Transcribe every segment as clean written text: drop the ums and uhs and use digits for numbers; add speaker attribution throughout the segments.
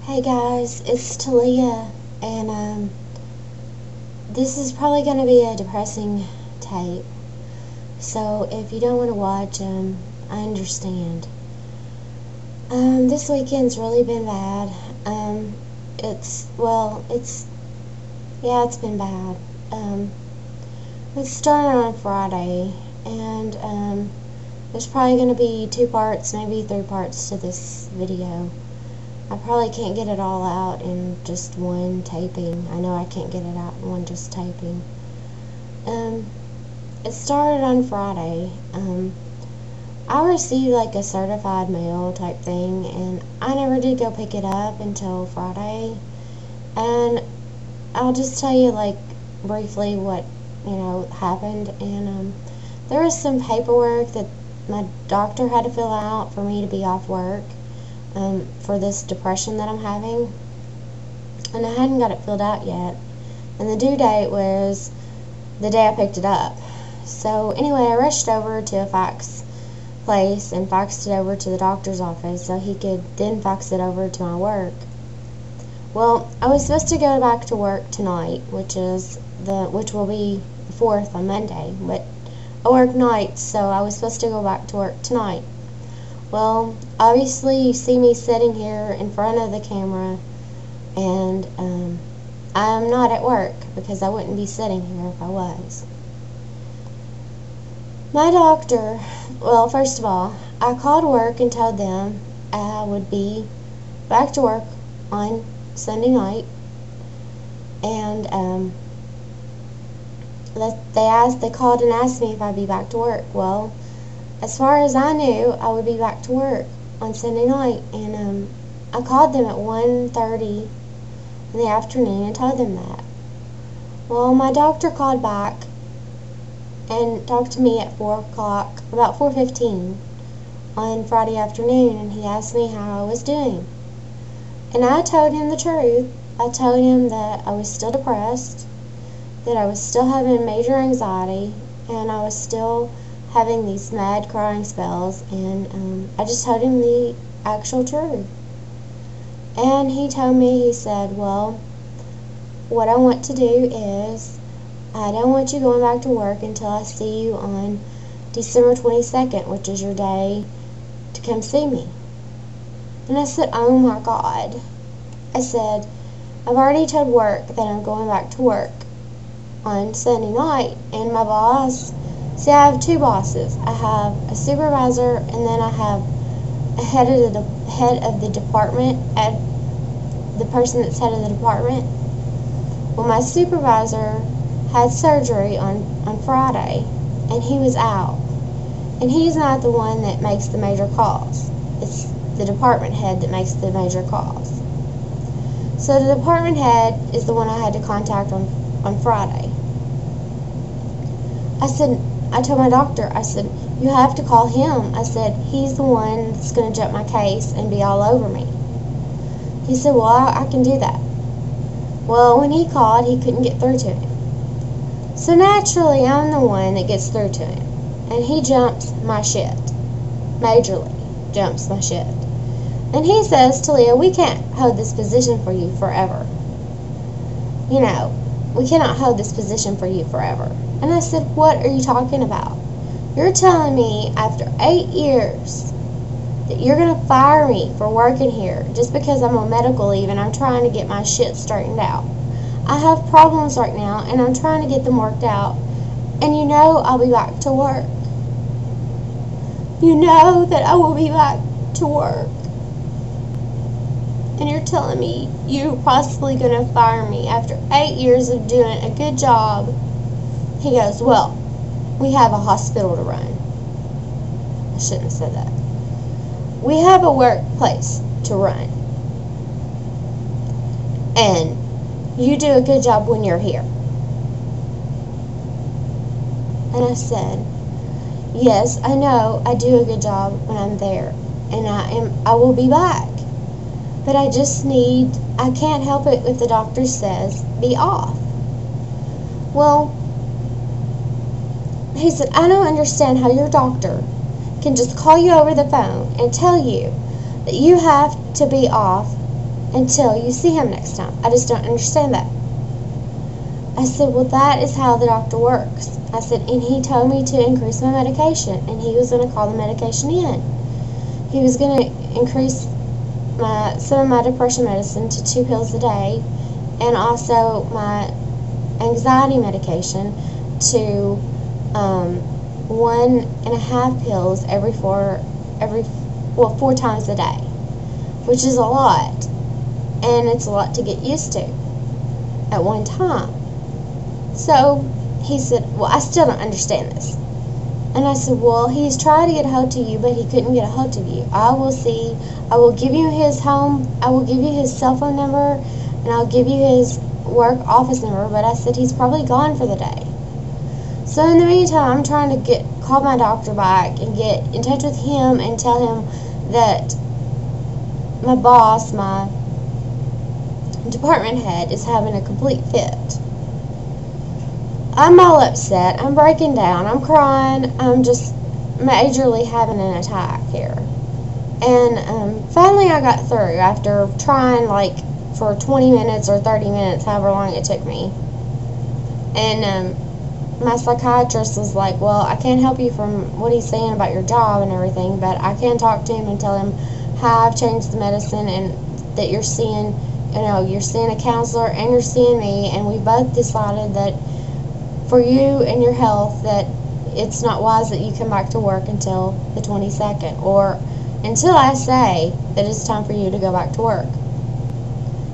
Speaker 1: Hey guys, it's Talia, and this is probably going to be a depressing tape. So if you don't want to watch, I understand. This weekend's really been bad. It's been bad. It started on Friday, and there's probably going to be 2 parts, maybe 3 parts to this video. I probably can't get it all out in just one taping. I know I can't get it out in one just taping. It started on Friday. I received like a certified mail type thing, and I never did go pick it up until Friday. And I'll just tell you like briefly what happened. And there was some paperwork that my doctor had to fill out for me to be off work. For this depression that I'm having, and I hadn't got it filled out yet, and the due date was the day I picked it up. So anyway, I rushed over to a fax place and faxed it over to the doctor's office so he could then fax it over to my work. Well, I was supposed to go back to work tonight, which will be the 4th on Monday, but I work nights, so I was supposed to go back to work tonight. Well, obviously you see me sitting here in front of the camera, and I'm not at work because I wouldn't be sitting here if I was. My doctor, well, first of all, I called work and told them I would be back to work on Sunday night, and they called and asked me if I'd be back to work. Well, as far as I knew, I would be back to work on Sunday night, and I called them at 1:30 in the afternoon and told them that. Well, my doctor called back and talked to me at 4 o'clock, about 4:15 on Friday afternoon, and he asked me how I was doing. And I told him the truth. I told him that I was still depressed, that I was still having major anxiety, and I was still having these mad crying spells, and I just told him the actual truth. And he told me, he said, well, what I want to do is, I don't want you going back to work until I see you on December 22nd, which is your day to come see me. And I said, oh my God. I said, I've already told work that I'm going back to work on Sunday night, and my boss, see, I have 2 bosses. I have a supervisor, and then I have a head of the department, the person that's head of the department. Well, my supervisor had surgery on Friday, and he was out. And he's not the one that makes the major calls. It's the department head that makes the major calls. So the department head is the one I had to contact on Friday. I told my doctor, I said, you have to call him. I said, he's the one that's going to jump my case and be all over me. He said, well, I can do that. Well, when he called, he couldn't get through to him. So naturally, I'm the one that gets through to him. And he jumps my shit. Majorly jumps my shit. And he says, Talia, we can't hold this position for you forever. We cannot hold this position for you forever. And I said, what are you talking about? You're telling me after 8 years that you're going to fire me for working here just because I'm on medical leave and I'm trying to get my shit straightened out. I have problems right now and I'm trying to get them worked out. And you know I'll be back to work. You know that I will be back to work. And you're telling me you're possibly going to fire me after 8 years of doing a good job. He goes, well, we have a hospital to run. I shouldn't have said that. We have a workplace to run. And you do a good job when you're here. And I said, yes, I know I do a good job when I'm there. And I will be back. But I can't help it if the doctor says be off. Well, he said, I don't understand how your doctor can just call you over the phone and tell you that you have to be off until you see him next time. I just don't understand that. I said, well, that is how the doctor works. I said, and he told me to increase my medication, and he was going to call the medication in. He was going to increase some of my depression medicine to 2 pills a day, and also my anxiety medication to 1.5 pills every 4 times a day, which is a lot, and it's a lot to get used to at one time. So he said, well, I still don't understand this. And I said, well, he's trying to get a hold to you, but he couldn't get a hold of you. I will give you his cell phone number, and I'll give you his work office number, but I said he's probably gone for the day. So in the meantime, I'm trying to call my doctor back and get in touch with him and tell him that my boss, my department head, is having a complete fit. I'm all upset. I'm breaking down. I'm crying. I'm just majorly having an attack here. And finally I got through after trying like for 20 minutes or 30 minutes, however long it took me. And my psychiatrist was like, well, I can't help you from what he's saying about your job and everything, but I can talk to him and tell him how I've changed the medicine and that you're seeing a counselor and you're seeing me, and we both decided that for you and your health that it's not wise that you come back to work until the 22nd, or until I say that it's time for you to go back to work.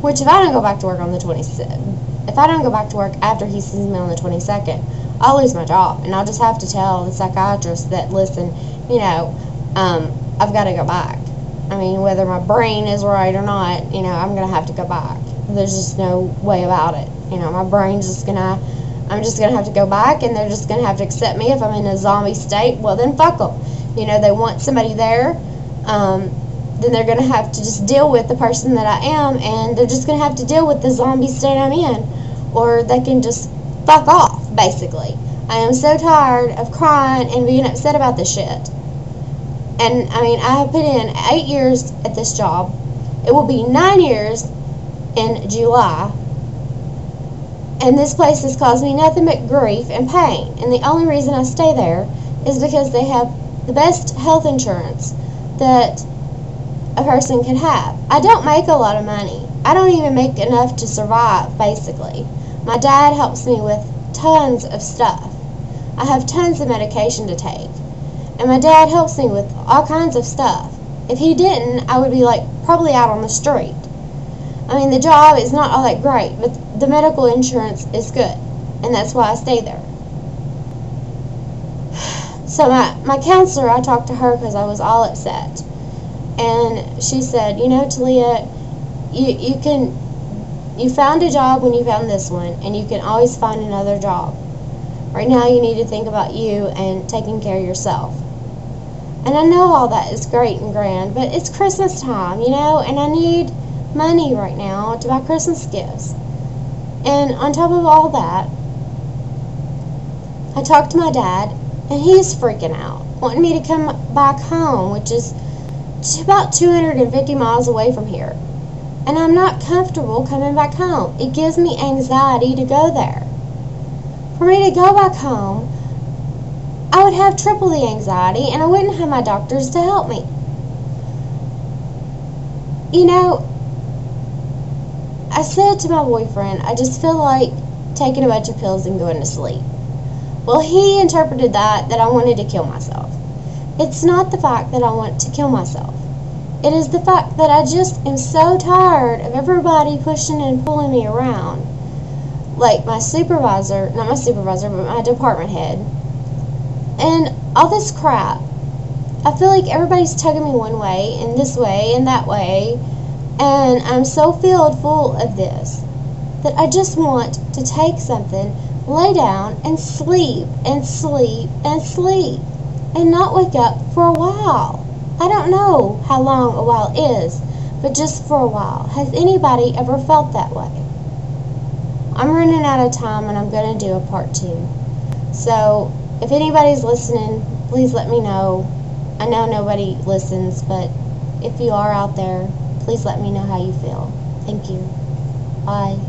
Speaker 1: Which, if I don't go back to work on the 22nd, if I don't go back to work after he sees me on the 22nd, I'll lose my job, and I'll just have to tell the psychiatrist that, listen, I've got to go back. I mean, whether my brain is right or not, I'm going to have to go back. There's just no way about it. My brain's I'm just going to have to go back, and they're just going to have to accept me. If I'm in a zombie state, well, then fuck them. They want somebody there, then they're going to have to just deal with the person that I am, and they're just going to have to deal with the zombie state I'm in, or they can just fuck off, basically. I am so tired of crying and being upset about this shit. And, I have put in 8 years at this job. It will be 9 years in July. And this place has caused me nothing but grief and pain. And the only reason I stay there is because they have the best health insurance that a person can have. I don't make a lot of money. I don't even make enough to survive, basically. My dad helps me with tons of stuff. I have tons of medication to take. And my dad helps me with all kinds of stuff. If he didn't, I would be probably out on the street. The job is not all that great, but the medical insurance is good, and that's why I stay there. So my counselor, I talked to her because I was all upset, and she said, Talia, you found a job when you found this one, and you can always find another job. Right now you need to think about you and taking care of yourself. And I know all that is great and grand, but it's Christmas time, and I need money right now to buy Christmas gifts. And on top of all that, I talked to my dad, and he's freaking out, wanting me to come back home, which is about 250 miles away from here. And I'm not comfortable coming back home. It gives me anxiety to go there. For me to go back home, I would have triple the anxiety, and I wouldn't have my doctors to help me. I said to my boyfriend, I just feel like taking a bunch of pills and going to sleep. Well, he interpreted that I wanted to kill myself. It's not the fact that I want to kill myself. It is the fact that I just am so tired of everybody pushing and pulling me around. Like my supervisor, not my supervisor, but my department head. And all this crap. I feel like everybody's tugging me one way, and this way, and that way. And I'm so filled full of this that I just want to take something, lay down, and sleep, and sleep, and sleep, and not wake up for a while. I don't know how long a while is, but just for a while. Has anybody ever felt that way? I'm running out of time, and I'm going to do a part 2. So, if anybody's listening, please let me know. I know nobody listens, but if you are out there, Please let me know how you feel. Thank you. Bye.